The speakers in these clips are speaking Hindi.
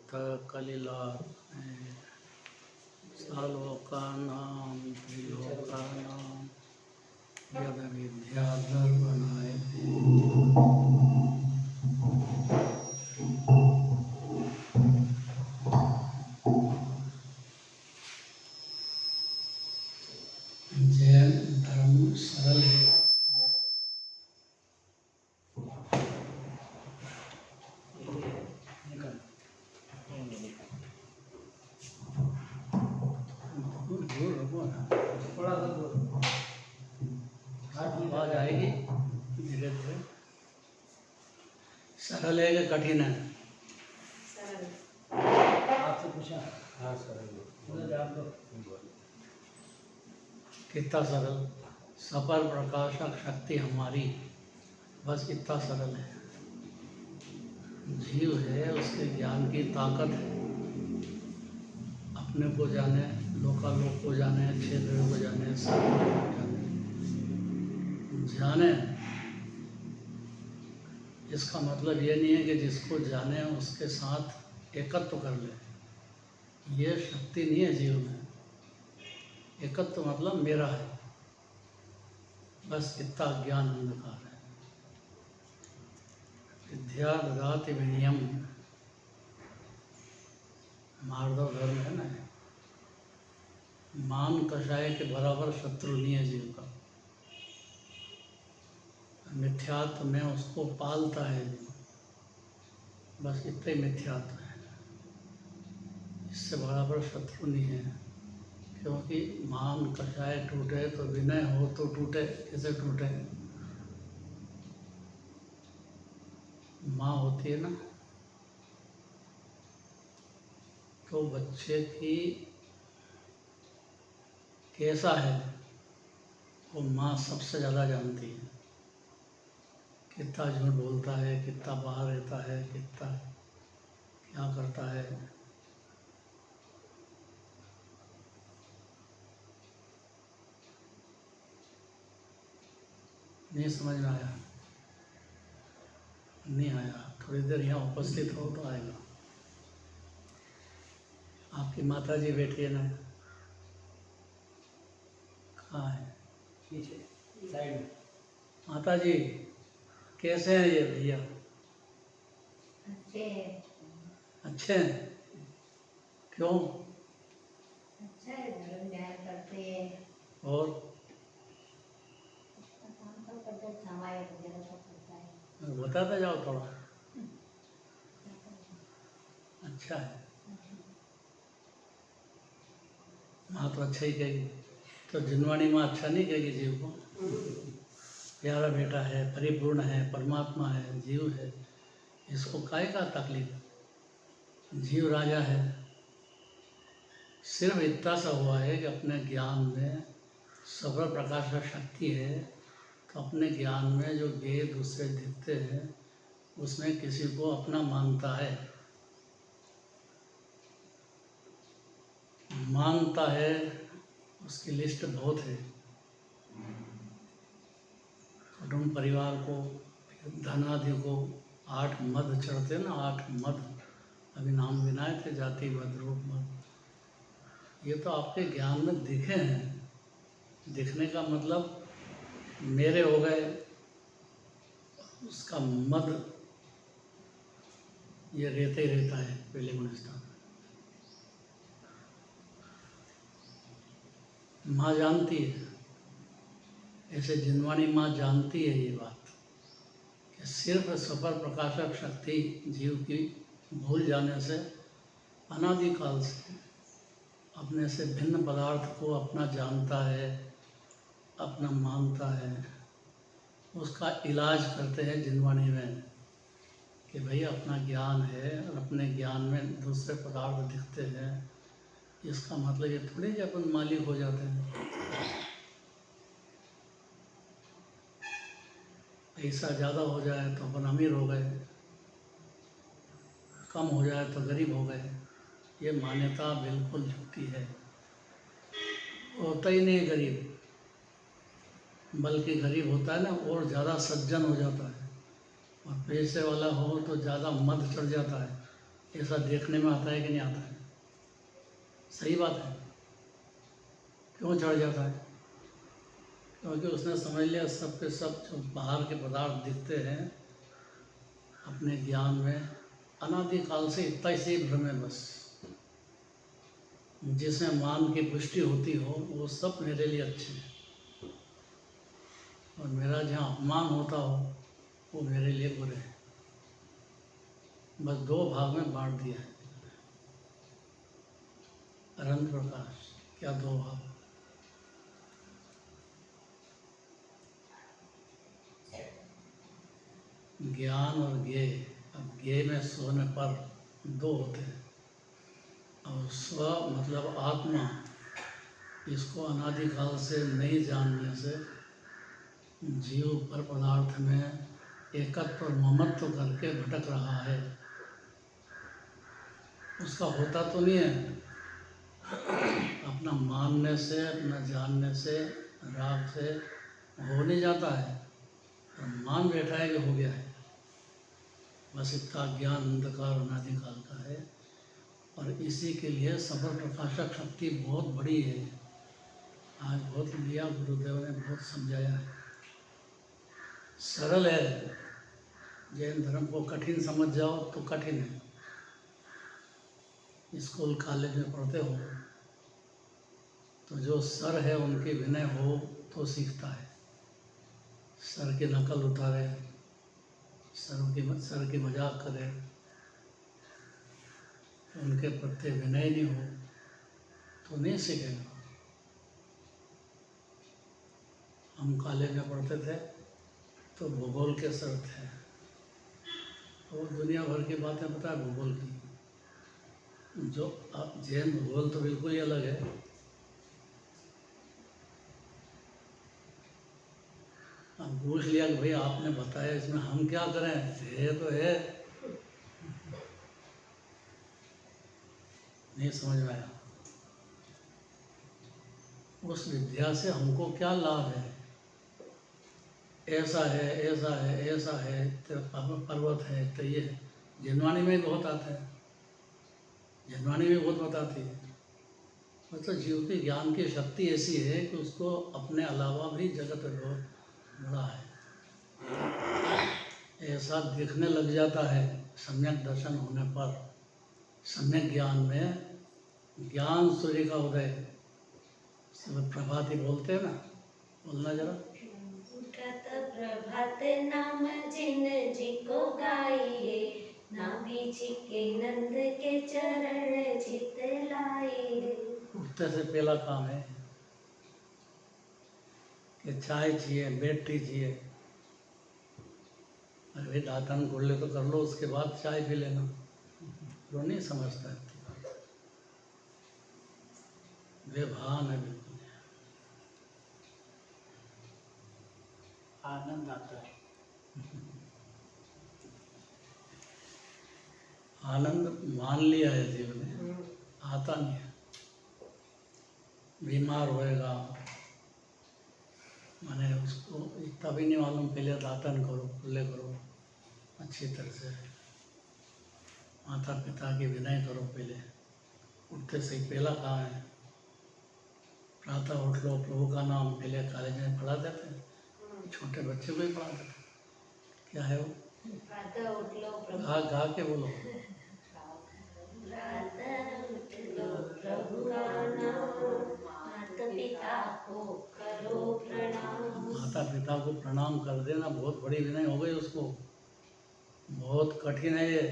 कलिलात्मे सर्वलोकानां त्रिलोकानां यद विद्याधर्मनायते। जैन धर्म सरल है। आवाज आएगी धीरे धीरे। सरल है कि कठिन है? आपसे पूछा। हाँ सरल। कितना सरल? सफल प्रकाशक शक्ति हमारी, बस इतना सरल है। जीव है, उसके ज्ञान की ताकत है। अपने को जाने, लोकालोक को जाने, क्षेत्र को जाने, सब को जाने। इसका मतलब ये नहीं है कि जिसको जाने उसके साथ एकत्व कर ले। ये शक्ति नहीं है जीव में। एकत्व मतलब मेरा है, बस इतना ज्ञान अंधकार है। विद्या ददाति विनयम, मार्दव धर्म है ना। मान कषाय के बराबर शत्रु नहीं है जीव का। मिथ्यात्व में उसको पालता है, बस इतना ही मिथ्यात्व है। इससे बराबर शत्रु नहीं है। क्योंकि मान कषाय टूटे तो विनय हो तो टूटे। कैसे टूटे? माँ होती है ना, तो बच्चे की कैसा है वो माँ सबसे ज़्यादा जानती है। कितना झूठ बोलता है, कितना बाहर रहता है, कितना क्या करता है। नहीं समझ में आया? नहीं आया? थोड़ी देर यहाँ उपस्थित हो तो आएगा। आपकी माता जी बैठी है ना? कहाँ है? पीछे साइड में। माता जी कैसे हैं ये भैया? अच्छे हैं। अच्छे हैं? क्यों? अच्छा है, धर्म ध्यान करते हैं और काम तो करते, सफाई वगैरह सब करता है। बताते जाओ थोड़ा। अच्छा है। माँ तो अच्छा ही कहेगी, तो जिनवाणी माँ अच्छा नहीं कहेगी जीव को? प्यारा बेटा है, परिपूर्ण है, परमात्मा है, जीव है, इसको काहे का तकलीफ? जीव राजा है। सिर्फ इतना सा हुआ है कि अपने ज्ञान में सफल प्रकाश शक्ति है, तो अपने ज्ञान में जो गेय दूसरे दिखते हैं उसमें किसी को अपना मानता है। मानता है, उसकी लिस्ट बहुत है। कुटुंब परिवार को, धनादि को, 8 मद चढ़ते ना, 8 मद अभी नाम गिनाए थे, जाति मद, रूप मद। ये तो आपके ज्ञान में दिखे हैं। दिखने का मतलब मेरे हो गए, उसका मद ये रहता ही रहता है पहले गुणस्थान। माँ जानती है, ऐसे जिनवाणी माँ जानती है ये बात कि सिर्फ सफल प्रकाशक शक्ति जीव की भूल जाने से अनादिकाल से अपने से भिन्न पदार्थ को अपना जानता है, अपना मानता है। उसका इलाज करते हैं जिनवाणी में कि भाई अपना ज्ञान है और अपने ज्ञान में दूसरे पदार्थ दिखते हैं। इसका मतलब ये थोड़ी कि अपन मालिक हो जाते हैं। पैसा ज़्यादा हो जाए तो अपन अमीर हो गए, कम हो जाए तो गरीब हो गए। ये मान्यता बिल्कुल झूठी है। होता ही नहीं गरीब, बल्कि गरीब होता है ना और ज़्यादा सज्जन हो जाता है, और पैसे वाला हो तो ज़्यादा मद चढ़ जाता है। ऐसा देखने में आता है कि नहीं आता है? सही बात है। क्यों चढ़ जाता है? क्योंकि उसने समझ लिया सब के सब जो बाहर के पदार्थ दिखते हैं अपने ज्ञान में अनादिकाल से इतना ही से भ्रम है बस। जिसमें मान की पुष्टि होती हो वो सब मेरे लिए अच्छे हैं, और मेरा जहाँ अपमान होता हो वो मेरे लिए बुरे हैं। बस दो भाग में बांट दिया है अनंत प्रकाश। क्या दो भाग? ज्ञान और ज्ञेय। अब ज्ञेय में सोने पर दो होते हैं, और स्व मतलब आत्मा, इसको अनादिकाल से नहीं जानने से जीव पर पदार्थ में एकत्व और ममत्व करके भटक रहा है। उसका होता तो नहीं है, अपना मानने से अपना जानने से राग से हो नहीं जाता है, और मान बैठा है कि हो गया है। बस इतना ज्ञान अंधकार अनादिकाल का है, और इसी के लिए सफल प्रकाशक शक्ति बहुत बड़ी है। आज बहुत लिया, गुरुदेव ने बहुत समझाया है। सरल है, जैन धर्म को कठिन समझ जाओ तो कठिन है। स्कूल कॉलेज में पढ़ते हो तो जो सर है उनके विनय हो तो सीखता है। सर की नकल उतारे, सर की मजाक करे, उनके प्रति विनय नहीं हो तो नहीं सीखेगा। हम कॉलेज में पढ़ते थे तो भूगोल के सर थे, और दुनिया भर की बातें पता है भूगोल की। जो जैन भूगोल तो बिल्कुल ही अलग है। अब पूछ लिया कि भाई आपने बताया इसमें हम क्या करें, है तो है, नहीं समझ में आया। उस विद्या से हमको क्या लाभ है? ऐसा है, ऐसा है, ऐसा है, तो पर्वत है, तो ये है। जिनवाणी में बहुत आता है, जिनवाणी में बहुत बताती है। मतलब जीव की ज्ञान की शक्ति ऐसी है कि उसको अपने अलावा भी जगत बड़ा है ऐसा दिखने लग जाता है। सम्यक दर्शन होने पर, सम्यक ज्ञान में, ज्ञान सूर्य का उदय, सब प्रभाती बोलते हैं ना, बोलना जरा। उठत प्रभात नाम जिन जी को गाइए, ना बीच के नंद के चरण चित लाए। उठते से पहला काम है कि चाय चाहिए, बैटरी चाहिए। अरे दातन कुल्ले तो कर लो, उसके बाद चाय पी लेना। जो नहीं समझता है वे भान है बिल्कुल। आनंद आता है, आनंद मान लिया है जीवन में, आता नहीं है। बीमार होएगा, माने उसको इतना भी नहीं मालूम, पहले दातन करो, कुल्ले करो अच्छी तरह से, माता पिता की विनय करो पहले। उठते से ही पहला काम है, प्रातः उठ लो, प्रभु का नाम। पहले कॉलेज में पढ़ा देते हैं, छोटे बच्चे को ही पढ़ा देते हैं। क्या है वो? प्रातः उठ लो प्रभु, गा के बोलो। प्रातः उठ लो प्रभु का नाम, माता पिता को करो प्रणाम। माता पिता को प्रणाम कर देना बहुत बड़ी विनय हो गई उसको। बहुत कठिन है ये।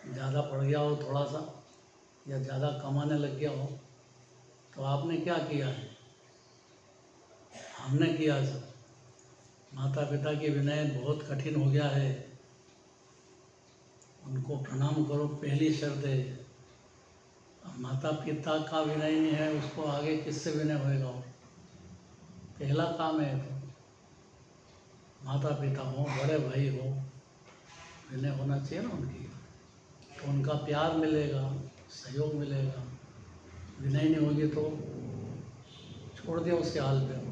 ज़्यादा पढ़ गया हो थोड़ा सा, या ज़्यादा कमाने लग गया हो, तो आपने क्या किया है? हमने किया सब। माता पिता की विनय बहुत कठिन हो गया है, उनको प्रणाम करो पहली शर्त है। अब माता पिता का विनय नहीं है, उसको आगे किससे विनय होएगा? पहला काम है तो माता पिता हो, बड़े भाई हो, विनय होना चाहिए ना उनकी, तो उनका प्यार मिलेगा, सहयोग मिलेगा। विनय नहीं होगी तो छोड़ दिया उसके हाल पे।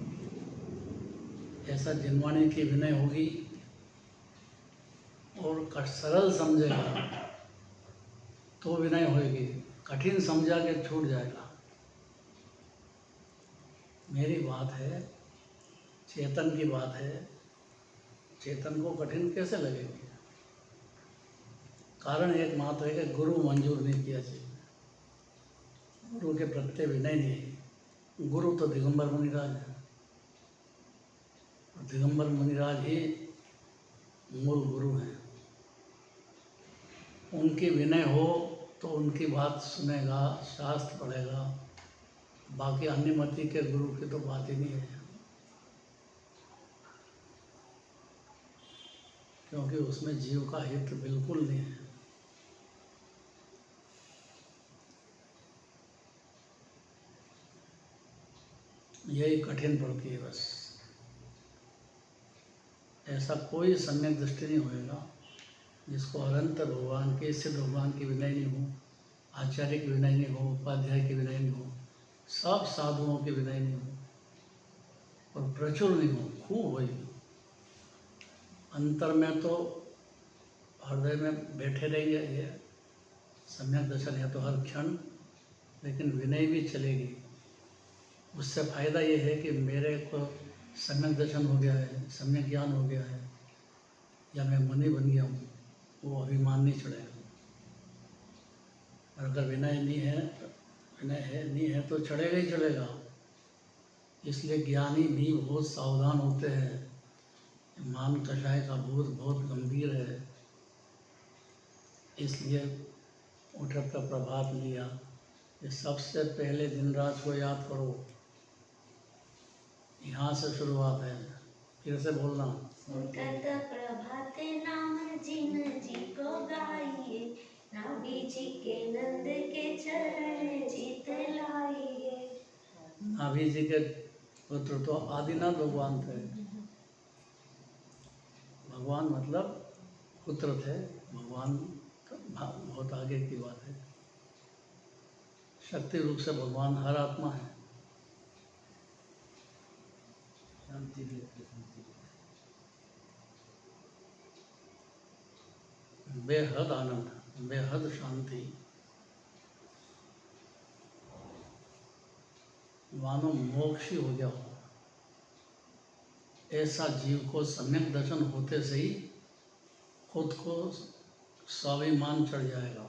ऐसा जिनवाणी की विनय होगी और सरल समझेगा तो विनय होएगी, कठिन समझा के छूट जाएगा। मेरी बात है, चेतन की बात है, चेतन को कठिन कैसे लगेगी? कारण एकमात्र है कि गुरु मंजूर नहीं किया चाहिए, गुरु के प्रत्यय विनय नहीं है। गुरु तो दिगंबर मुनिराज है, और दिगंबर मुनिराज ही मूल गुरु हैं। उनकी विनय हो तो उनकी बात सुनेगा, शास्त्र पढ़ेगा, बाकी अन्य मति के गुरु की तो बात ही नहीं है, क्योंकि उसमें जीव का हित बिल्कुल नहीं है। यही कठिन पड़ती है बस। ऐसा कोई सम्यक दृष्टि नहीं होएगा जिसको अनंत भगवान के, सिद्ध भगवान की विनय नहीं हो, आचार्य की विनय नहीं हो, उपाध्याय की विनय नहीं हो, सब साधुओं की विनय नहीं हो, और प्रचुर नहीं हो, खूब होगी। अंतर में तो हृदय में बैठे रहेंगे ये सम्यक दर्शन है तो हर क्षण, लेकिन विनय भी चलेगी। उससे फायदा ये है कि मेरे को सम्यक दर्शन हो गया है, सम्यक ज्ञान हो गया है, या मैं मुनि बन गया हूँ, वो अभिमान नहीं चढ़ेगा। और अगर विनय नहीं है, नहीं है तो चढ़ेगा ही चढ़ेगा। इसलिए ज्ञानी भी बहुत सावधान होते हैं। मान कषाय का भूत बहुत गंभीर है, इसलिए उठक का प्रभात लिया। ये सबसे पहले दिन रात को याद करो, यहाँ से शुरुआत है। फिर से बोलना, उठत प्रभाते नाम जिन जी को गाइए, नाभि जी के नंद के चरण जीत लाइए। नाभि जी के पुत्र तो आदिनाथ भगवान थे। भगवान मतलब पुत्र थे, भगवान तो बहुत आगे की बात है। शक्ति रूप से भगवान हर आत्मा है। बेहद आनंद, बेहद शांति, मानो मोक्ष ही हो गया हो। ऐसा जीव को सम्यक दर्शन होते से ही खुद को स्वाभिमान चढ़ जाएगा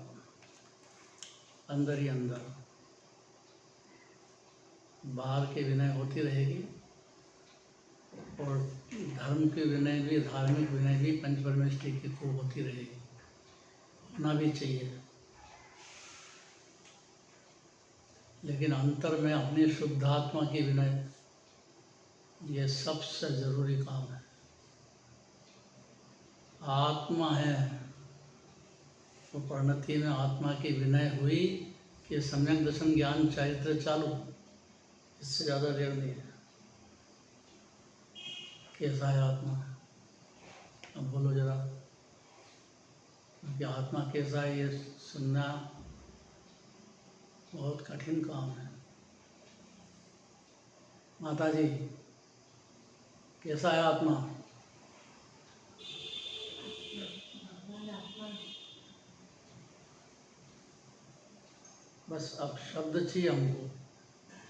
अंदर ही अंदर। बाहर की विनय होती रहेगी, और धर्म की विनय भी, धार्मिक विनय भी पंच परमेष्टि की खूब होती रहेगी, होना भी चाहिए। लेकिन अंतर में अपनी शुद्धात्मा की विनय, ये सबसे जरूरी काम है। आत्मा है तो परिणति में आत्मा की विनय हुई कि सम्यक दर्शन ज्ञान चारित्र चालू, इससे ज़्यादा देर नहीं है। कैसा है आत्मा? अब बोलो जरा, क्योंकि आत्मा कैसा है ये सुनना बहुत कठिन काम है। माता जी, कैसा है आत्मा? बस अब शब्द चाहिए हमको,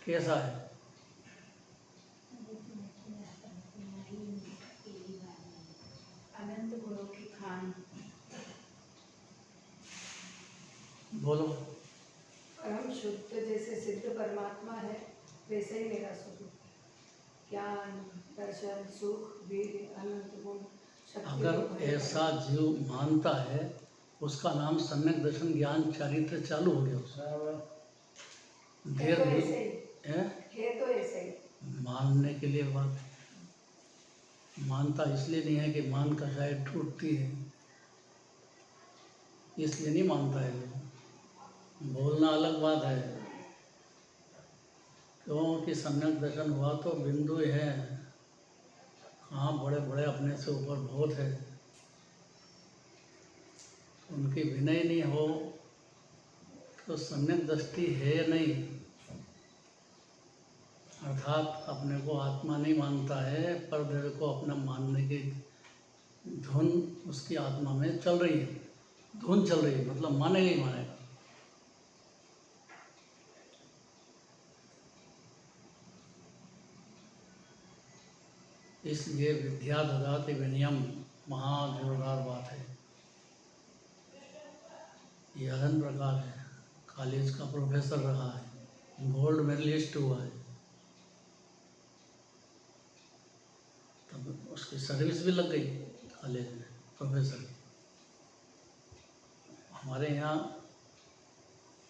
कैसा है? अनंत गुणों की खान, बोलो। परम शुद्ध जैसे सिद्ध परमात्मा है, वैसे ही मेरा स्वरूप। ज्ञान, दर्शन, सुख, वीर, अनंत गुण, शक्ति। अगर ऐसा जीव मानता है, उसका नाम सम्यक दर्शन ज्ञान चारित्र चालू हो गया। है तो देर ऐसे ही, है है तो ऐसे ही। मानने के लिए बात, मानता इसलिए नहीं है कि मान का शायद टूटती है, इसलिए नहीं मानता है। बोलना अलग बात है, क्योंकि सम्यक दर्शन हुआ तो बिंदु है, कहाँ बड़े बड़े अपने से ऊपर बहुत है। उनकी विनय नहीं हो तो सम्यक दृष्टि है नहीं, अर्थात अपने को आत्मा नहीं मानता है, पर देव को अपना मानने की धुन उसकी आत्मा में चल रही है, धुन चल रही है, मतलब मानेगा ही मानेगा। इसलिए विद्या ददाति विनयम महा जोरदार बात है। ये अनंत प्रकार है, कॉलेज का प्रोफेसर रहा है, गोल्ड मेडलिस्ट हुआ है, तब उसकी सर्विस भी लग गई कॉलेज में प्रोफेसर की। हमारे यहाँ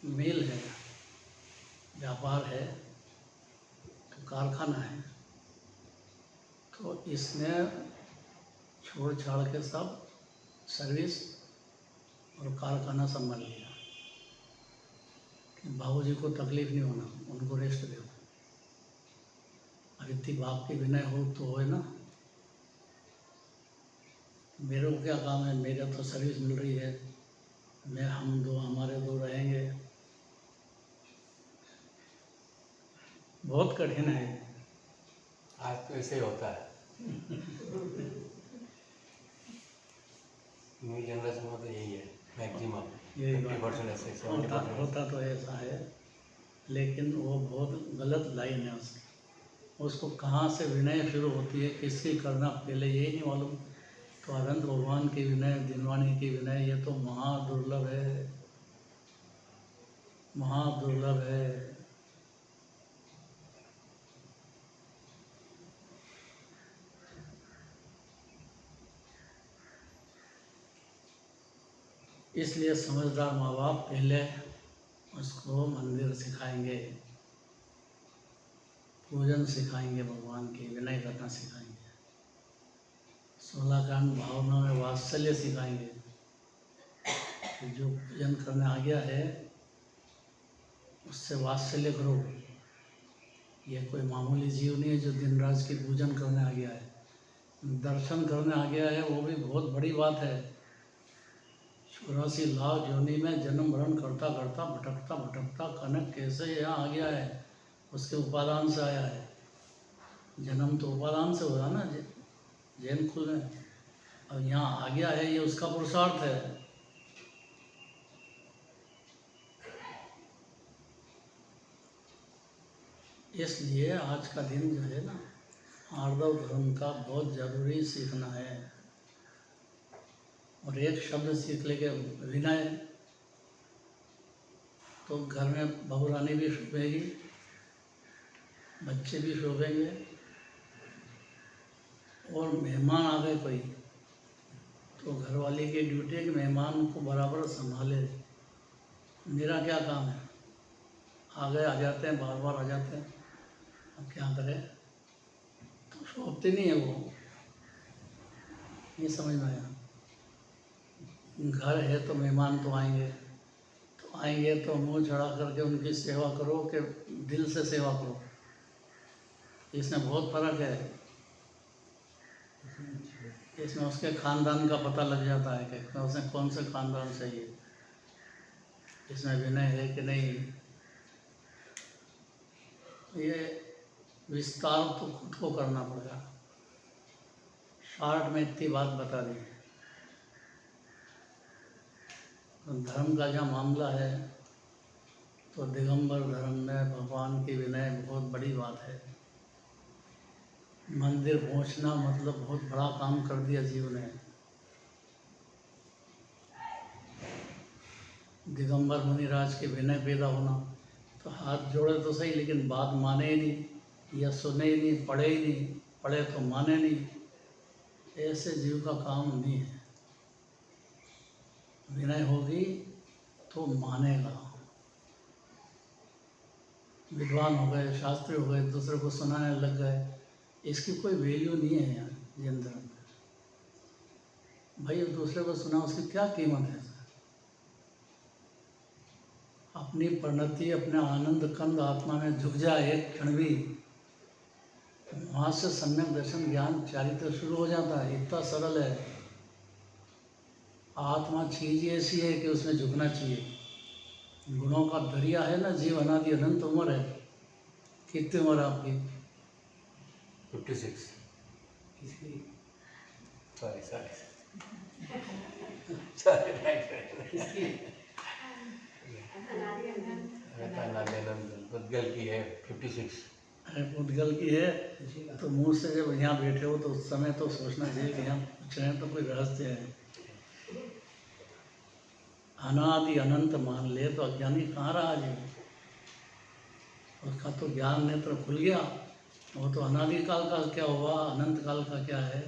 मिल है, व्यापार है, तो कारखाना है, तो इसने छोड़ छाड़ के सब सर्विस और कारखाना संभाल लिया कि बाबूजी को तकलीफ नहीं होना, उनको रेस्ट दो। अब इतनी बाप की विनय हो तो होए ना, मेरे को क्या काम है, मेरा तो सर्विस मिल रही है, हम दो हमारे दो रहेंगे। बहुत कठिन है। आज तो ऐसे ही होता है। न्यू जनरेशन में तो यही है मैक्सिमम, यही 50% ऐसे, होता 70%। होता तो ऐसा है, लेकिन वो बहुत गलत लाइन है उसकी। उसको कहाँ से विनय शुरू होती है, किसकी करना, पहले यही नहीं मालूम। तो अनंत भगवान की विनय, दिनवाणी की विनय, ये तो महादुर्लभ है, महादुर्लभ है। इसलिए समझदार माँ बाप पहले उसको मंदिर सिखाएंगे, पूजन सिखाएंगे, भगवान की विनय करना सिखाएंगे, 16 कांड भावना में वात्सल्य सिखाएंगे कि जो पूजन करने आ गया है उससे वात्सल्य करो। ये कोई मामूली जीव नहीं है जो दिन रात की पूजन करने आ गया है, दर्शन करने आ गया है, वो भी बहुत बड़ी बात है। 84 लाख योनि में जन्म मरण करता करता भटकता भटकता कनक कैसे यहाँ आ गया है, उसके उपादान से आया है। जन्म तो उपादान से हुआ ना जैन कुल में, अब यहाँ आ गया है, ये उसका पुरुषार्थ है। इसलिए आज का दिन जो है ना, आर्दव धर्म का बहुत जरूरी सीखना है। और एक शब्द सीख लेके विनय, तो घर में बहू रानी भी शोभेगी, बच्चे भी शोभेंगे, और मेहमान आ गए कोई तो घरवाली की ड्यूटी है कि मेहमान को बराबर संभाले। मेरा क्या काम है, आ गए आ जाते हैं, बार बार आ जाते हैं, अब क्या करें, तो शोभते नहीं है वो। ये समझ में आया। घर है तो मेहमान तो आएंगे तो मुंह चढ़ा करके उनकी सेवा करो कि दिल से सेवा करो, इसमें बहुत फर्क है। इसमें उसके खानदान का पता लग जाता है कि उसने कौन से खानदान से है, इसमें विनय है कि नहीं। ये विस्तार तो खुद को करना पड़ेगा। शार्ट में इतनी बात बता दी। धर्म का जहाँ मामला है तो दिगंबर धर्म में भगवान की विनय बहुत बड़ी बात है। मंदिर पहुंचना मतलब बहुत बड़ा काम कर दिया जीव ने। दिगंबर मुनिराज के विनय पैदा होना, तो हाथ जोड़े तो सही, लेकिन बात माने ही नहीं, या सुने ही नहीं, पढ़े ही नहीं, पढ़े तो माने नहीं। ऐसे जीव का काम नहीं है। विनय होगी तो मानेगा। विद्वान हो गए, शास्त्री हो गए, दूसरे को सुनाने लग गए, इसकी कोई वैल्यू नहीं है यार जन धर्म में। भाई दूसरे को सुना, उसकी क्या कीमत है। अपनी परिणति, अपने आनंद कंद आत्मा में झुक जाए एक क्षण भी, वहाँ से सम्यक दर्शन ज्ञान चारित्र शुरू हो जाता है। इतना सरल है। आत्मा चीज ऐसी है कि उसमें झुकना चाहिए। गुणों का दरिया है ना, जीव अनादि अनंत उम्र है। कितनी उम्र आपकी? 56। सॉरी सॉरी राइट किसकी? पुद्गल की है 56। अरे पुद्गल की है तो मुँह से जब यहाँ बैठे हो तो उस समय तो सोचना चाहिए कि यहाँ पूछ रहे हैं तो कोई रहस्य है। अनादि अनंत मान ले तो अज्ञानी कहाँ रहा जी? उसका तो ज्ञान नेत्र खुल गया, वो तो अनादि काल का क्या हुआ, अनंत काल का क्या है,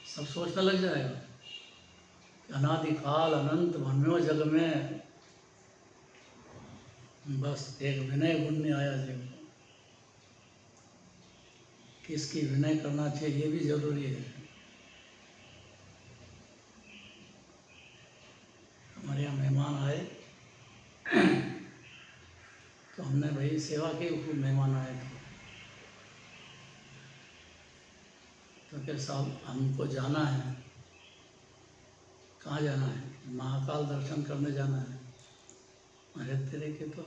सब सोचने लग जाएगा। अनादि काल अनंत मनमेव जग में बस एक विनय गुण नहीं आया जीव को। किसकी विनय करना चाहिए ये भी जरूरी है। हमारे यहाँ मेहमान आए तो हमने भाई सेवा की, खूब मेहमान आए थे तो क्या साहब हमको जाना है। कहाँ जाना है? महाकाल दर्शन करने जाना है। अरे तेरे के तो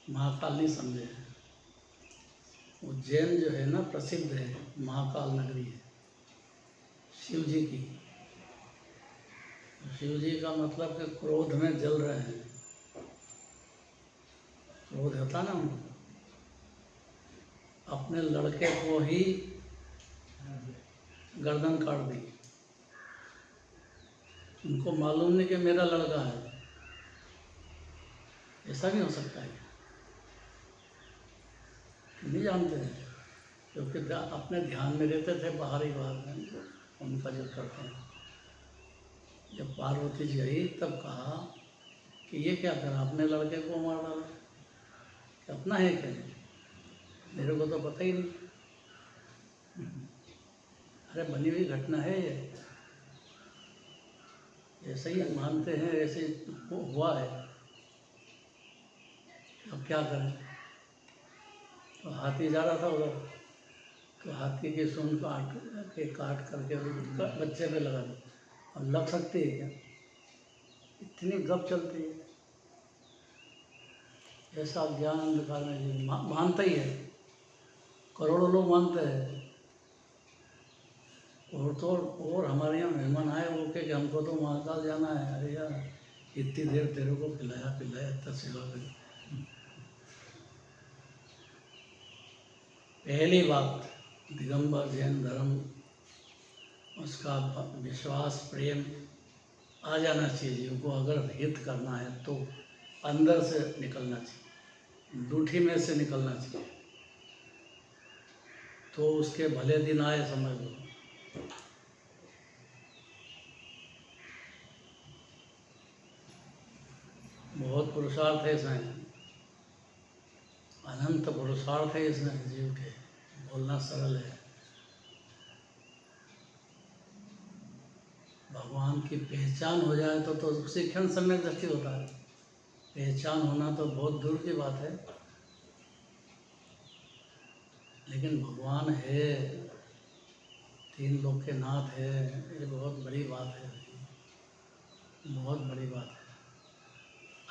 महाकाल नहीं समझे। उज्जैन जो है ना प्रसिद्ध है, महाकाल नगरी है शिव जी की। शिव जी का मतलब कि क्रोध में जल रहे हैं। क्रोध होता ना उनको, अपने लड़के को ही गर्दन काट दी। उनको मालूम नहीं कि मेरा लड़का है। ऐसा भी हो सकता है, नहीं जानते हैं क्योंकि अपने ध्यान में रहते थे, बाहरी बात में उनका जो करते हैं। जब पार्वती जी आई तब कहा कि ये क्या करा, अपने लड़के को मार डाला, कि अपना है क्या? मेरे को तो पता ही नहीं। अरे बनी हुई घटना है ये, ऐसे ही मानते हैं, ऐसे हुआ है। अब क्या करें? तो हाथी जा रहा था उधर, तो हाथी की सूंड काट करके बच्चे पे लगा दी। अब लग सकती है क्या? इतनी गप चलती है। ऐसा ज्ञान अंधकार में जी मानता ही है, करोड़ों लोग मानते हैं। और हमारे यहाँ मेहमान आए वो कि हमको तो महाकाल जाना है। अरे यार इतनी देर तेरे को खिलाया पिलाया, इतना सेवा करी। पहली बात दिगंबर जैन धर्म, उसका विश्वास प्रेम आ जाना चाहिए जीव को। अगर हित करना है तो अंदर से निकलना चाहिए, दूठी में से निकलना चाहिए, तो उसके भले दिन आए समझ लो। बहुत पुरुषार्थ है इसमें, अनंत पुरुषार्थ है इसमें जीव के। बोलना सरल है। भगवान की पहचान हो जाए तो उसी क्षण सम्यक दृष्टि होता है। पहचान होना तो बहुत दूर की बात है, लेकिन भगवान है, तीन लोक के नाथ है, ये बहुत बड़ी बात है, बहुत बड़ी बात है।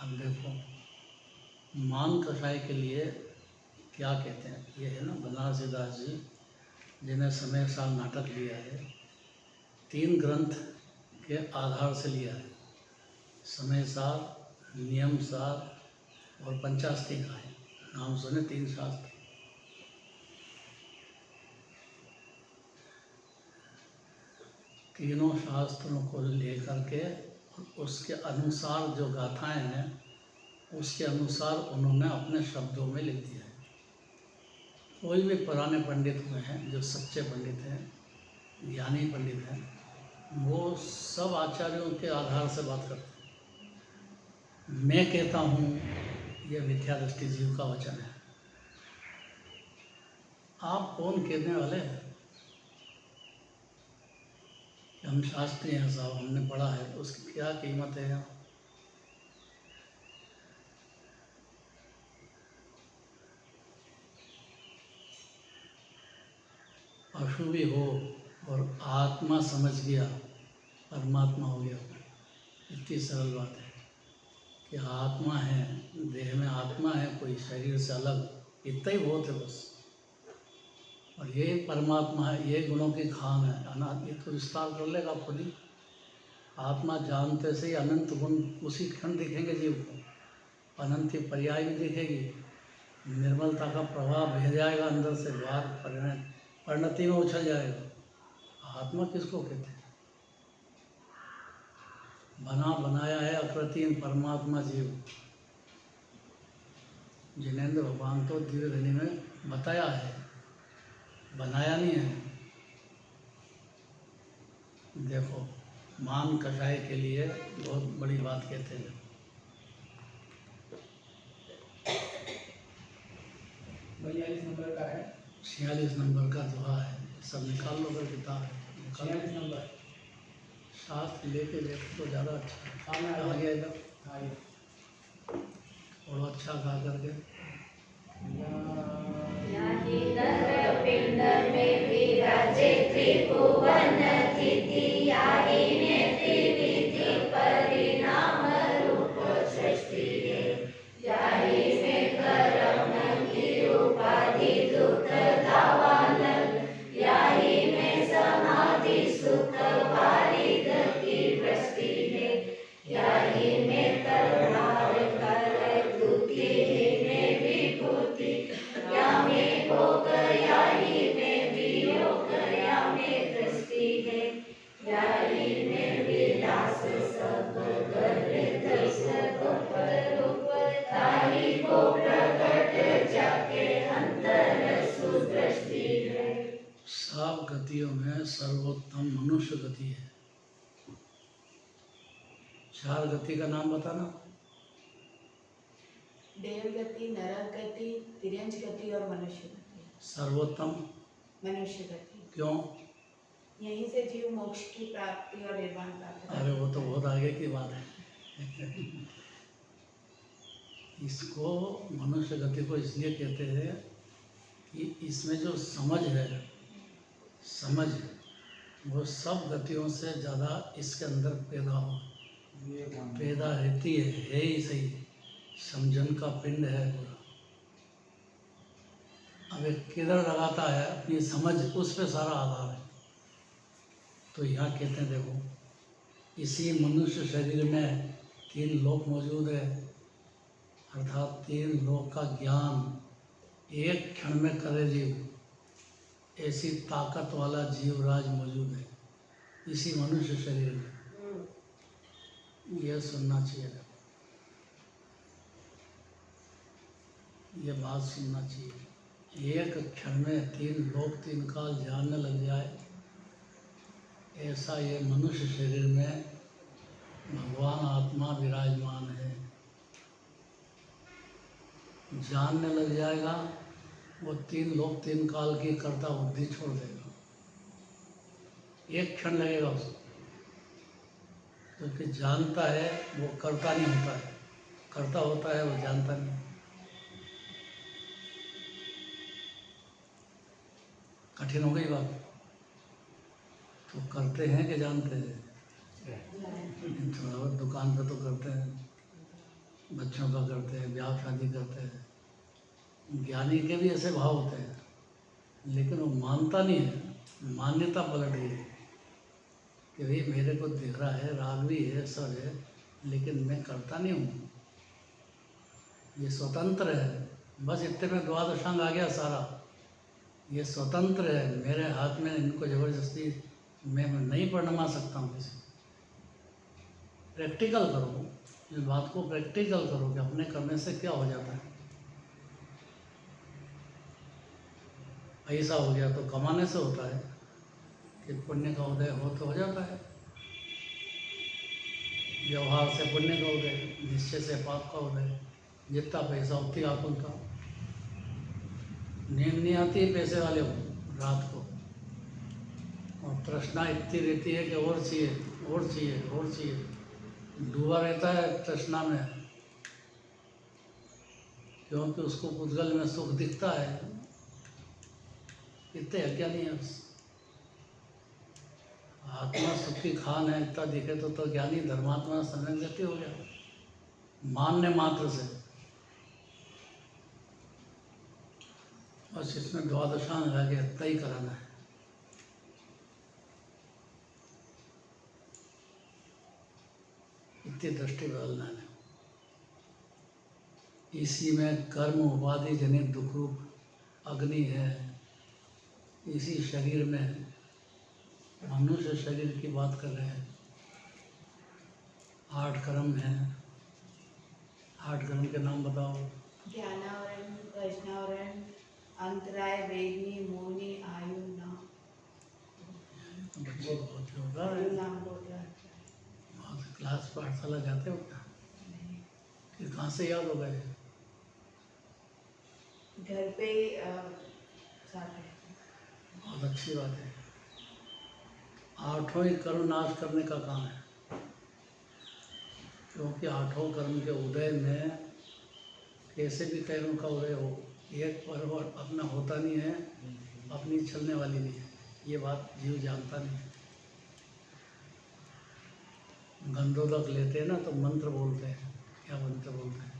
अब देखो मान कसाई के लिए क्या कहते हैं, ये है ना बनारसी दास जी जिन्हें समय साल नाटक लिया है, 3 ग्रंथ के आधार से लिया है। समय सार, नियम सार और पंचास्तिका है। नाम सुने 3 शास्त्र। तीनों शास्त्रों को लेकर के उसके अनुसार जो गाथाएं हैं उसके अनुसार उन्होंने अपने शब्दों में लिख दिया है। कोई भी पुराने पंडित हुए हैं जो सच्चे पंडित हैं, ज्ञानी पंडित हैं, वो सब आचार्यों के आधार से बात करते हैं। मैं कहता हूँ यह मिथ्या दृष्टि जीव का वचन है। आप कौन कहने वाले हैं? हम शास्त्री हैं साहब, हमने पढ़ा है, तो उसकी क्या कीमत है यहाँ? पशु भी हो और आत्मा समझ गया, परमात्मा हो गया। इतनी सरल बात है कि आत्मा है, देह में आत्मा है, कोई शरीर से अलग, इतना ही बहुत है बस। और ये परमात्मा है, ये गुणों की खान है। अनंत, ये तो विस्तार कर लेगा खुद ही। आत्मा जानते से ही अनंत गुण उसी क्षण दिखेंगे जीव को। अनंत की पर्याय भी दिखेगी, निर्मलता का प्रभाव बह जाएगा अंदर से बाहर, परिणति में उछल जाएगा। आत्मा किसको कहते हैं? बना बनाया है अकृत्रिम परमात्मा जीव। जिनेंद्र भगवान तो दिव्य धनी में बताया है, बनाया नहीं है। देखो, मान कषाय के लिए बहुत बड़ी बात कहते हैं। 42 नंबर का है। 46 नंबर का दोहा है। सब निकाल लो, अगर किताब है निकाल 46 लो। नंबर। शास्त्र लेके देखो तो ज़्यादा अच्छा है। हाँ, मैं आ गया इधर, हाँ, ये। और अच्छा गा करके। याहि नर पिंड में विराजे त्रिभुवन स्थिति, याहि में त्रिविधि परिणाम रूप सृष्टि है, याहि में कर्म की उपाधि दूत दावान, याहि में समाधि सुख वारिद की वृष्टि है, याहि में तरवार कर तुति में विभूति, या में भोग याहि में वियोग, या में दृष्टि है, याहि में विलास सब गर्भित सुख रूप, ताहि को प्रकट जाके अंतर सुदृष्टि है। सब गतियों में सर्वोत्तम मनुष्य गति है। 4 गति का नाम बताना। देव गति, नरक गति, तिर्यंच गति और मनुष्य गति। सर्वोत्तम मनुष्य गति, क्यों? यहीं से जीव मोक्ष की प्राप्ति और निर्वाण प्राप्त करता है। अरे वो तो बहुत आगे की बात है। इसको मनुष्य गति को इसलिए कहते हैं कि इसमें जो समझ है, समझ वो सब गतियों से ज़्यादा इसके अंदर पैदा रहती है ही सही। समझन का पिंड है पूरा। अब एक किधर लगाता है अपनी समझ, उस पे सारा आधार है। तो यहाँ कहते हैं देखो, इसी मनुष्य शरीर में 3 लोक मौजूद है, अर्थात 3 लोक का ज्ञान एक क्षण में करे जीव। ऐसी ताकत वाला जीवराज मौजूद है इसी मनुष्य शरीर में। यह सुनना चाहिए, ये बात सुनना चाहिए। एक क्षण में 3 लोक 3 काल जानने लग जाए, ऐसा ये मनुष्य शरीर में भगवान आत्मा विराजमान है। जानने लग जाएगा, वो 3 लोक 3 काल की कर्ता बुद्धि छोड़ देगा। एक क्षण लगेगा उसको, क्योंकि जानता है वो करता नहीं होता है, करता होता है वो जानता नहीं। कठिन हो गई बात। तो करते हैं कि जानते हैं? थोड़ा बहुत दुकान पे तो करते हैं, बच्चों का करते हैं, ब्याह शादी करते हैं। ज्ञानी के भी ऐसे भाव होते हैं, लेकिन वो मानता नहीं है। मान्यता पलट गई कि भाई मेरे को दिख रहा है, राग भी है, सब है, लेकिन मैं करता नहीं हूँ। ये स्वतंत्र है, बस इतने में द्वादशांग आ गया सारा। ये स्वतंत्र है, मेरे हाथ में इनको ज़बरदस्ती मैं नहीं पढ़ना सकता हूँ किसी। प्रैक्टिकल करो, इस बात को प्रैक्टिकल करो कि अपने करने से क्या हो जाता है। ऐसा हो गया तो कमाने से होता है कि पुण्य का उदय हो जाता है। व्यवहार से पुण्य का उदय, निश्चय से पाप का उदय। जितना पैसा उतनी आकुलता। नींद नहीं आती पैसे वाले को रात को, और तृष्णा इतनी रहती है कि और चाहिए, और चाहिए, और चाहिए। डूबा रहता है तृष्णा में, क्योंकि उसको पुद्गल में सुख दिखता है। इतने अज्ञानी है। आत्मा सुख की खान है, इतना दिखे तो ज्ञानी धर्मात्मा सम्यक गति हो गया, मानने मात्र से। बस इसमें द्वादशांग रह गया, तय कराना है। इतनी दृष्टि बदलना है। इसी में कर्म उपाधि जनित दुख रूप अग्नि है। इसी शरीर में, मनुष्य शरीर की बात कर रहे हैं, 8 कर्म हैं। 8 कर्म के नाम बताओ। ज्ञानावरण, प्रश्नावरण, अंतराय, वेदनी, मोहिनी, आयु नाम। बच्चे बहुत होगा, आयु नाम बोल रहा है। बहुत क्लास पाठशाला जाते हो क्या? फिर कहाँ से याद हो गए? घर पे साथ है। बहुत अच्छी बात है। 8 ही कर्म नाश करने का काम है, क्योंकि 8 कर्म के उदय में कैसे भी कर्म का उदय हो, एक पर्व अपना होता नहीं है, अपनी चलने वाली नहीं है। ये बात जीव जानता नहीं है। गंधोदक लेते हैं ना तो मंत्र बोलते हैं। क्या मंत्र बोलते हैं?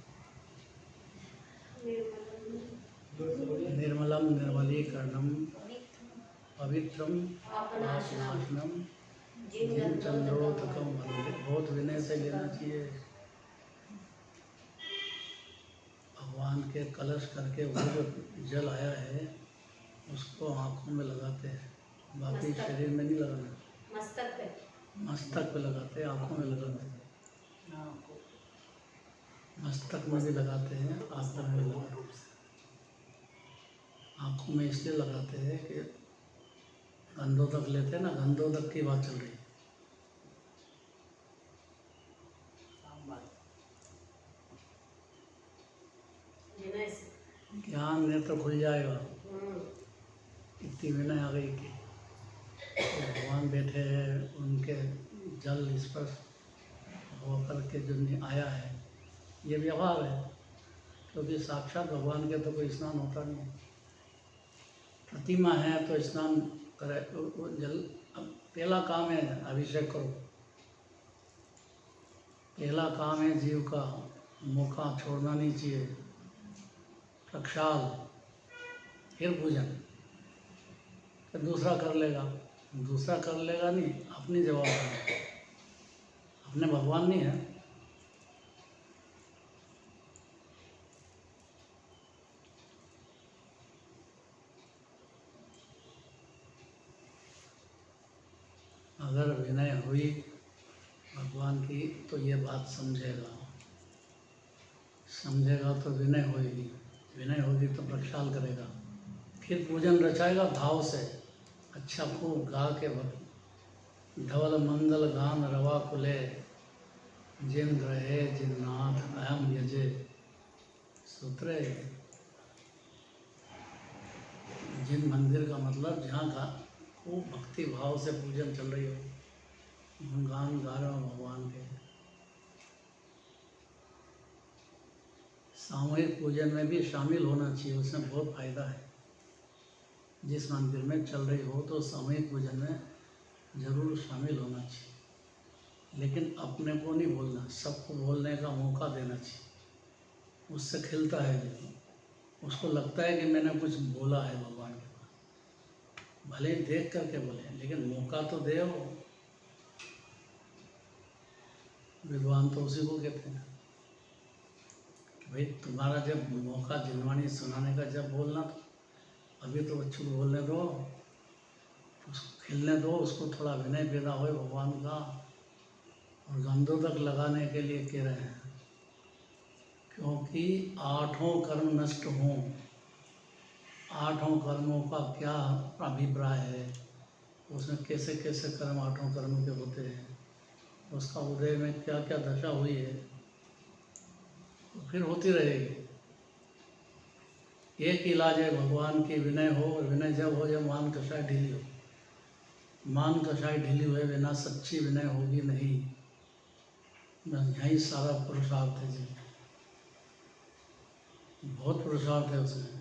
निर्मलम निर्मलीकरणम पवित्रम पापनाशनम जिन चंद्रोतकम वंदे। बहुत विनय से लेना चाहिए। भगवान के कलश करके वो जो जल आया है उसको आँखों में लगाते हैं, बाकी शरीर में नहीं लगाना। मस्तक पे लगाते हैं, आँखों में लगाते हैं। मस्तक में भी लगाते हैं, आँखों में भी लगाते हैं। आँखों में इसलिए लगाते हैं कि गंधोदक लेते हैं ना, गंधोदक की बात चल रही है। ज्ञान नेत्र खुल जाएगा। इतनी विनय आ गई कि भगवान बैठे हैं, उनके जल स्पर्श होकर के जो आया है, ये व्यवहार है। क्योंकि साक्षात भगवान के तो कोई स्नान होता नहीं है। प्रतिमा है तो स्नान करे, वो जल। अब पहला काम है अभिषेक करो। पहला काम है जीव का, मौका छोड़ना नहीं चाहिए। प्रक्षाल, फिर पूजन, फिर दूसरा कर लेगा। दूसरा कर लेगा नहीं, अपनी जवाबदारी। अपने भगवान नहीं है। अगर विनय हुई भगवान की तो ये बात समझेगा। समझेगा तो विनय होगी, विनय होगी तो प्रक्षाल करेगा, फिर पूजन रचाएगा भाव से। अच्छा खूब गा के धवल मंगल गान रवा कुले, जिन ग्रहे जिन नाथ अयम यजे सूत्रे। जिन मंदिर का मतलब जहाँ का खूब भक्ति भाव से पूजन चल रही हो, गुणगान गा रहे हो भगवान के। सामूहिक पूजन में भी शामिल होना चाहिए, उसमें बहुत फायदा है। जिस मंदिर में चल रही हो तो सामूहिक पूजन में जरूर शामिल होना चाहिए, लेकिन अपने को नहीं बोलना, सबको बोलने का मौका देना चाहिए। उससे खिलता है जीवन, उसको लगता है कि मैंने कुछ बोला है भगवान के पास। भले ही देख करके बोले, लेकिन मौका तो दे। विद्वान तो उसी को कहते हैं कि भाई तुम्हारा जब मौका जिनवाणी सुनाने का जब बोलना, तो अभी तो बच्चों को बोलने दो, उसको खिलने दो, उसको थोड़ा विनय पैदा हो भगवान का। और गंधों तक लगाने के लिए कह रहे हैं, क्योंकि 8 कर्म नष्ट हों। 8 कर्मों का क्या अभिप्राय है, उसमें कैसे कैसे कर्म 8 कर्मों के होते हैं, उसका उदय में क्या क्या दशा हुई है, तो फिर होती रहेगी। एक इलाज है भगवान की विनय हो, और विनय जब हो जब मान कषाय ढीली हो। मान कषाय ढीली हुए बिना सच्ची विनय होगी नहीं। बस यही सारा पुरुषार्थ है जी, बहुत पुरुषार्थ है उसमें।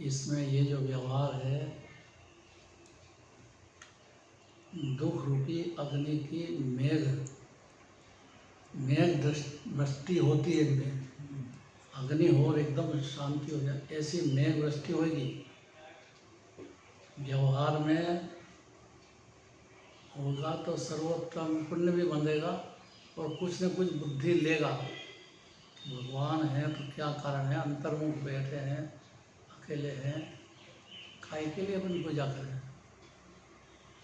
इसमें ये जो व्यवहार है, दुख रूपी अग्नि की मेघ वृष्टि होती है इनमें, अग्नि हो और एकदम शांति हो जाए, ऐसी मेघ वृष्टि होगी। व्यवहार में होगा तो सर्वोत्तम पुण्य भी बंधेगा और कुछ न कुछ बुद्धि लेगा। भगवान है तो क्या कारण है, अंतर्मुख बैठे हैं, अकेले हैं, काय के लिए अपनी पूजा करें,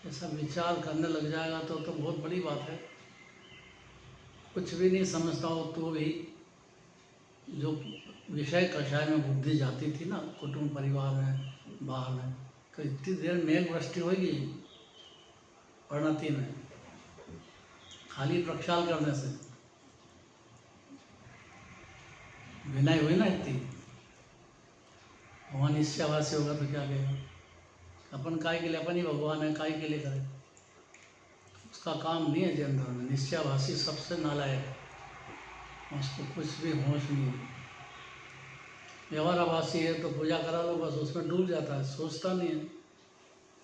ऐसा विचार करने लग जाएगा तो बहुत बड़ी बात है। कुछ भी नहीं समझता हो तो भी जो विषय कषाय में बुद्धि जाती थी ना, कुटुंब परिवार में, बाहर में, तो इतनी देर मेघ वृष्टि होगी परिणति में, खाली प्रक्षाल करने से विनय हुई ना इतनी। भगवान ईर्ष्यावासी होगा तो क्या कहेगा, अपन काय के लिए, अपन ही भगवान है, काय के लिए करें, उसका काम नहीं है जैन धर्म में। निश्चयभाषी सबसे नालायक है, उसको कुछ भी होश नहीं है। व्यवहाराभासी है तो पूजा करा लो बस, उसमें डूब जाता है, सोचता नहीं है,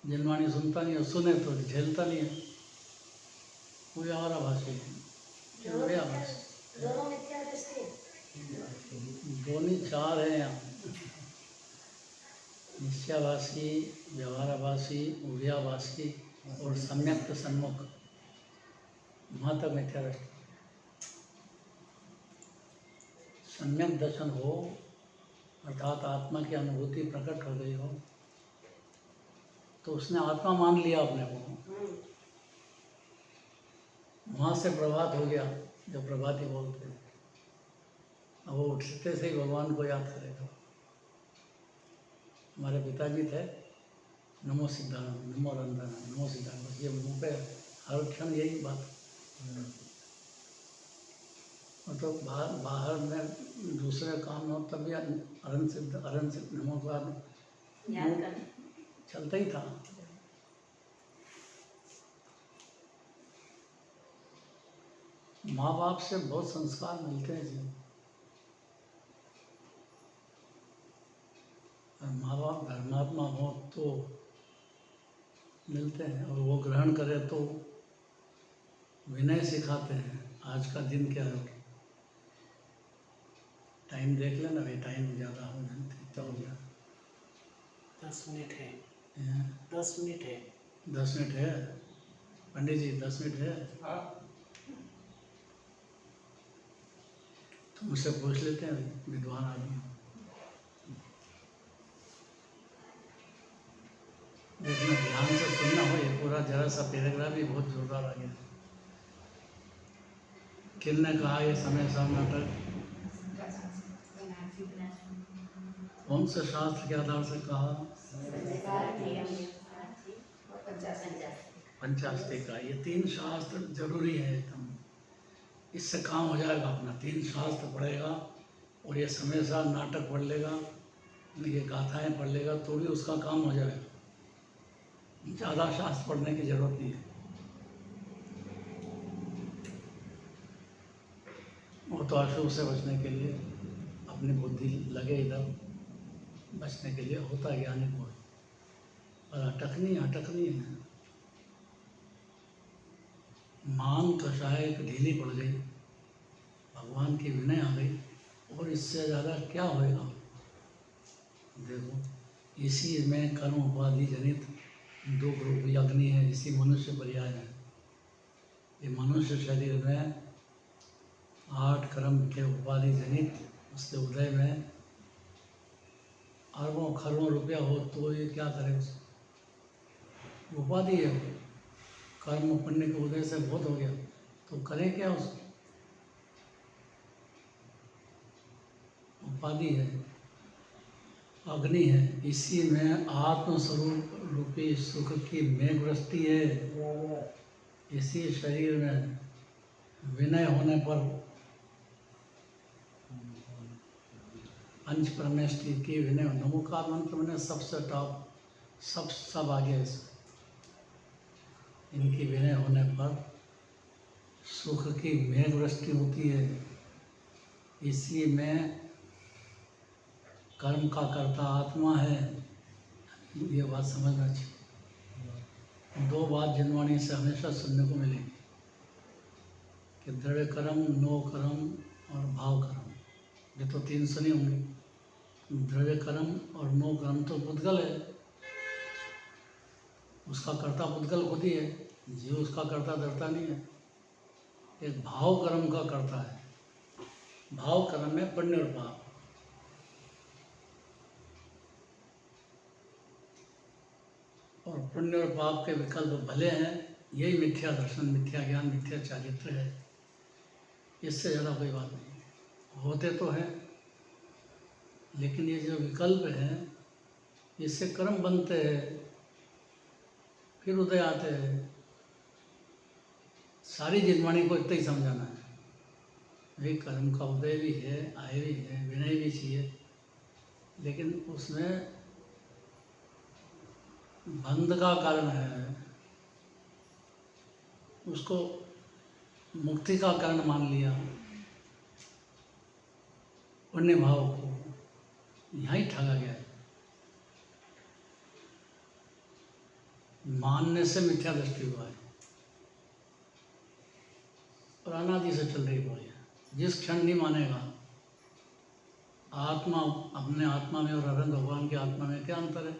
जनवाणी सुनता नहीं है, सुने तो झेलता नहीं है, वो व्यवहाराभासी है। दोनों मिथ्या दृष्टि, दोनों चार हैं यहाँ, निश्चयभाषी, व्यवहाराभासी, उभयाभासी और सम्यक्त सन्मुख, वहाँ तक मिथ्या दृष्टि। सम्यक दर्शन हो अर्थात आत्मा की अनुभूति प्रकट हो गई हो तो उसने आत्मा मान लिया अपने को, वहाँ से प्रभात हो गया, जो प्रभाती बोलते हैं। अब वो उठते से ही भगवान को याद करेगा। हमारे पिताजी थे, नमो सिद्धानंद, नमो रंधन, नमो सिद्धानंद, ये मुँह पे हर क्षण यही बात। और तो बाहर में दूसरे काम हो तब भी अरन सिद्ध नमो का याद कर चलता ही था। माँ बाप से बहुत संस्कार मिलते हैं जी, और माँ बाप धर्मात्मा हो तो मिलते हैं, और वो ग्रहण करे तो विनय सिखाते हैं। आज का दिन क्या है, टाइम देख लेना भाई, टाइम ज़्यादा हो जाता हो गया। 10 मिनट है, हैं? 10 मिनट है। 10 मिनट है पंडित जी, 10 मिनट है तो मुझसे पूछ लेते हैं, विद्वान आदमी। देखना, ध्यान से सुनना हो, ये पूरा जरा सा पैराग्राफ भी बहुत जोरदार आ गया। किन ने कहा ये समय सब नाटक, कौन से शास्त्र के आधार से कहा? पंचास्ति का। ये 3 शास्त्र जरूरी है एकदम, इससे काम हो जाएगा अपना। 3 शास्त्र पढ़ेगा और ये समय साथ नाटक पढ़ लेगा, ये गाथाएं पढ़ लेगा तो भी उसका काम हो जाएगा। ज़्यादा शास्त्र पढ़ने की जरूरत नहीं है। वो तो अशुभ से बचने के लिए अपनी बुद्धि लगे इधर, बचने के लिए होता है ज्ञानी को, और अटकनी है। मान कषाय ढीली पड़ गई, भगवान की विनय आ गई, और इससे ज़्यादा क्या होएगा। देखो, इसी में कर्म उपाधि जनित 2 रूपी अग्नि है, इसी मनुष्य पर्याय है। ये मनुष्य शरीर में 8 कर्म के उपाधि जनित, उसके उदय में अरबों खरबों रुपया हो तो ये क्या करे, उसको उपाधि है। कर्म पुण्य के उदय से बहुत हो गया तो करें क्या, उसको उपाधि है, अग्नि है, इसी में आत्मस्वरूप रूपी सुख की मेघ वृष्टि है। इसी शरीर में विनय होने पर पंच परमेष्टि की विनय, नमोकार मंत्र में सबसे टॉप, सब आगे है। इनकी विनय होने पर सुख की मेघ वृष्टि होती है। इसी में कर्म का कर्ता आत्मा है, ये बात समझना चाहिए। दो बात जिनवाणी से हमेशा सुनने को मिलेगी कि द्रव्य कर्म, नो कर्म और भाव कर्म, ये तो तीन सुनी होंगी। द्रव्य कर्म और नो कर्म तो पुद्गल है, उसका कर्ता पुद्गल खुद ही है, जीव उसका कर्ता धरता नहीं है। एक भाव कर्म का कर्ता है। भाव कर्म में पुण्य और पाप। और पुण्य और पाप के विकल्प भले हैं, यही मिथ्या दर्शन, मिथ्या ज्ञान, मिथ्या चारित्र है। इससे ज़्यादा कोई बात नहीं। होते तो हैं, लेकिन ये जो विकल्प हैं, इससे कर्म बनते हैं, फिर उदय आते हैं। सारी जिनवाणी को इतना ही समझाना है। भाई कर्म का उदय भी है, आय भी है, विनय भी चाहिए, लेकिन उसमें बंध का कारण है, उसको मुक्ति का कारण मान लिया, पुण्य भाव को, यहाँ ही ठगा गया है। मानने से मिथ्या दृष्टि हुआ है और अनादि से चल रही हुई है। जिस क्षण नहीं मानेगा, आत्मा अपने आत्मा में और अरहंत भगवान की आत्मा में क्या अंतर है?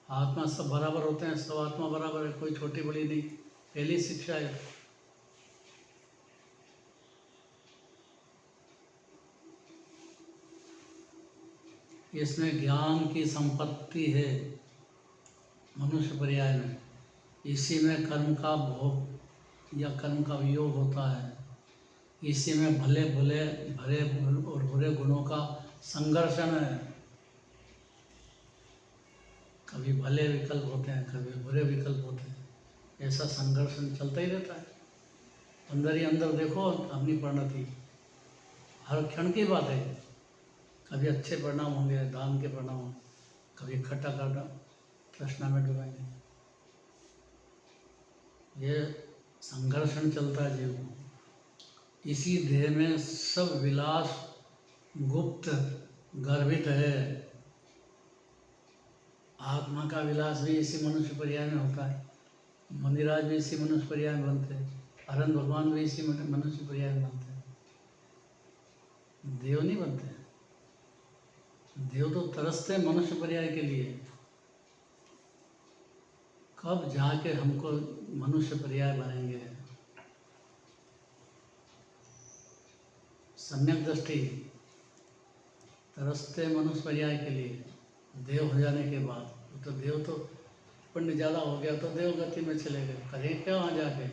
आत्मा सब बराबर होते हैं, सब आत्मा बराबर है, कोई छोटी बड़ी नहीं। पहली शिक्षा है। इसमें ज्ञान की संपत्ति है मनुष्य पर्याय में। इसी में कर्म का भोग या कर्म का वियोग होता है। इसी में भले भले भरे और बुरे गुणों का संघर्षण है। कभी भले विकल्प होते हैं, कभी बुरे विकल्प होते हैं। ऐसा संघर्षण चलता ही रहता है। अंदर ही अंदर देखो अपनी परिणति, हर क्षण की बात है। कभी अच्छे परिणाम होंगे, दान के परिणाम होंगे, कभी खट्टा काटा तृष्णा में डुबाएंगे। ये संघर्षण चलता है जीव को। इसी देह में सब विलास गुप्त गर्भित है। आत्मा का विलास भी इसी मनुष्य पर्याय में होता है। मुनिराज भी इसी मनुष्य पर्याय में बनते हैं। अरहंत भगवान भी इसी मनुष्य पर्याय में बनते हैं। देव नहीं बनते हैं। देव तो तरसते हैं मनुष्य पर्याय के लिए। कब जाके हमको मनुष्य पर्याय बनेंगे? सम्यक दृष्टि तरसते मनुष्य पर्याय के लिए देव हो जाने के बाद। तो देव तो पुण्य ज़्यादा हो गया तो देव गति में चले गए, करें क्या वहाँ जाके?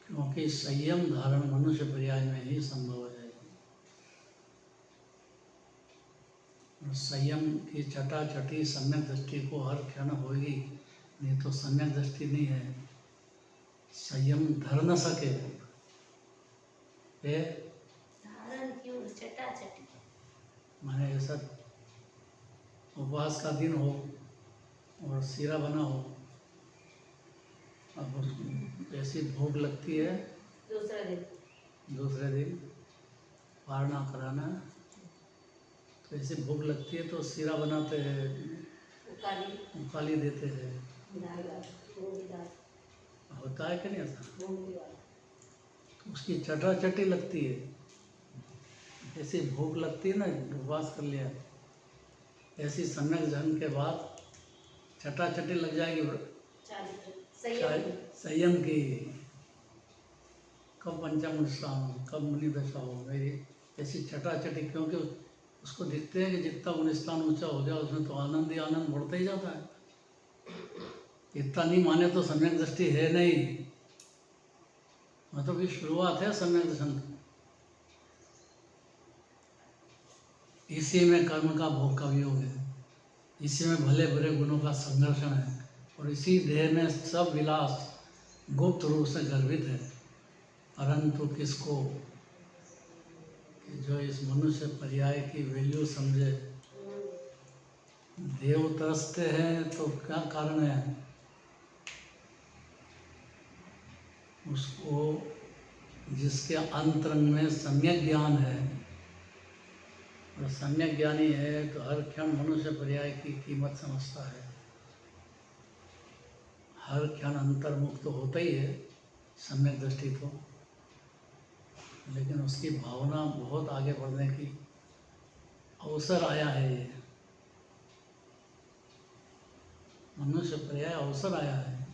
क्योंकि संयम धारण मनुष्य पर्याय में ही संभव है। और संयम की चटाचटी सम्यक दृष्टि को हर क्षण होगी, नहीं तो सम्यक दृष्टि नहीं है। संयम धर न सके ये धारण क्यों चटाचटी। माने ऐसा उपवास का दिन हो और सीरा बना हो, अब ऐसी भूख लगती है दूसरे दिन पारना कराना, तो ऐसी भूख लगती है तो सीरा बनाते हैं, उकाली देते हैं। होता है कि नहीं ऐसा? उसकी चटाचटी लगती है। ऐसी भूख लगती है ना, उपवास कर लिया, ऐसी सम्यक जन्म के बाद चटाचटी लग जाएगी संयम की। कब पंचम दशा हो, कब मुनि दशा हो मेरी, ऐसी चटाचटी। क्योंकि उसको दिखते हैं कि जितना गुणस्थान ऊंचा हो गया उसमें तो आनंद ही आनंद बढ़ता ही जाता है। इतना नहीं माने तो सम्यक दृष्टि है नहीं। मतलब ये शुरुआत है सम्यक दर्शन की। इसी में कर्म का भोग का वियोग है, इसी में भले बुरे गुणों का संघर्षण है, और इसी देह में सब विलास गुप्त रूप से गर्भित है। परंतु किसको? कि जो इस मनुष्य पर्याय की वैल्यू समझे। देव तरसते हैं तो क्या कारण है? उसको जिसके अंतरंग में सम्यक ज्ञान है, और सम्यक ज्ञानी है तो हर क्षण मनुष्य पर्याय की कीमत समझता है। हर क्षण अंतर्मुख तो होता ही है सम्यक दृष्टि को, लेकिन उसकी भावना बहुत आगे बढ़ने की अवसर आया है। ये मनुष्य पर्याय अवसर आया है।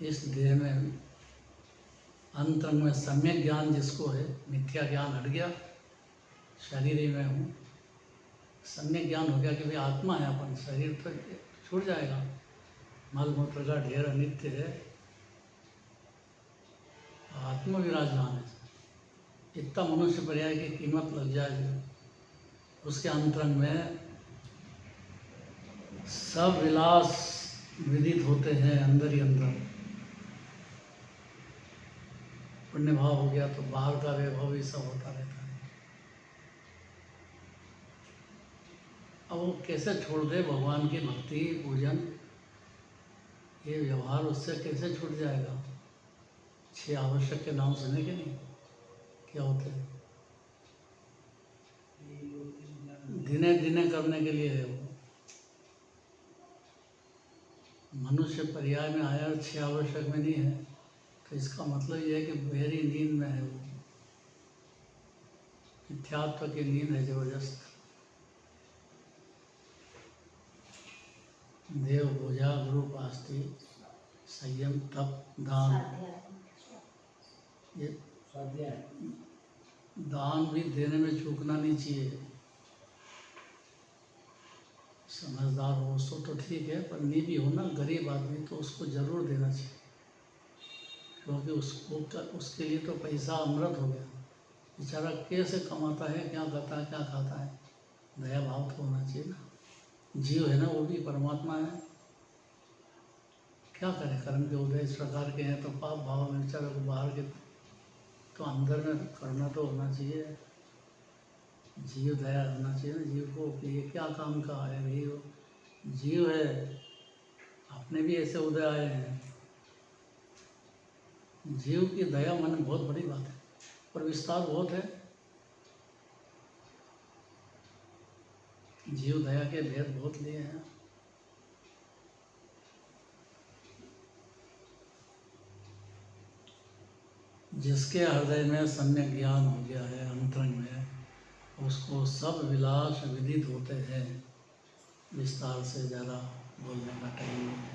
इस देह में अंतरंग में सम्यक ज्ञान जिसको है, मिथ्या ज्ञान हट गया, शरीर ही में हूँ, सम्यक ज्ञान हो गया कि भाई आत्मा है अपन, शरीर तो छूट जाएगा, मल मूत्र का ढेर अनित्य है, आत्मा विराजमान है। इतना मनुष्य पर्याय की कीमत लग जाएगी, उसके अंतरंग में सब विलास विदित होते हैं अंदर ही अंदर। पुण्य भाव हो गया तो बाहर का वैभव भी सब होता रहता है। अब वो कैसे छोड़ दे भगवान की भक्ति पूजन, ये व्यवहार उससे कैसे छूट जाएगा? 6 आवश्यक के नाम सुने के नहीं, क्या होते हैं? दिने दिने करने के लिए है वो। मनुष्य पर्याय में आया, 6 आवश्यक में नहीं है, तो इसका मतलब ये है कि गहरी नींद में है वो, मिथ्यात्व की नींद है जबरदस्त। देव पूजा गुरु पास्ती संयम तप दान, ये स्वाध्याय दान भी देने में चूकना नहीं चाहिए। समझदार हो उसको तो ठीक है, पर नहीं भी हो ना, गरीब आदमी, तो उसको ज़रूर देना चाहिए, क्योंकि उसके लिए तो पैसा अमृत हो गया। बेचारा कैसे कमाता है, क्या करता है, क्या खाता है, दया भाव तो होना चाहिए ना। जीव है ना, वो भी परमात्मा है, क्या करे, कर्म के उदय इस प्रकार के हैं, तो पाप भाव में बेचारा को बाहर के तो अंदर में करना तो होना चाहिए। जीव दया होना चाहिए ना जीव को, कि ये क्या काम का है भाई, वो जीव है, अपने भी ऐसे उदय आए हैं। जीव की दया मन बहुत बड़ी बात है, और विस्तार बहुत है। जीव दया के भेद बहुत लिए हैं। जिसके हृदय में सम्यक ज्ञान हो गया है अंतरंग में, उसको सब विलास विदित होते हैं। विस्तार से ज़्यादा बोलने का टाइम नहीं है।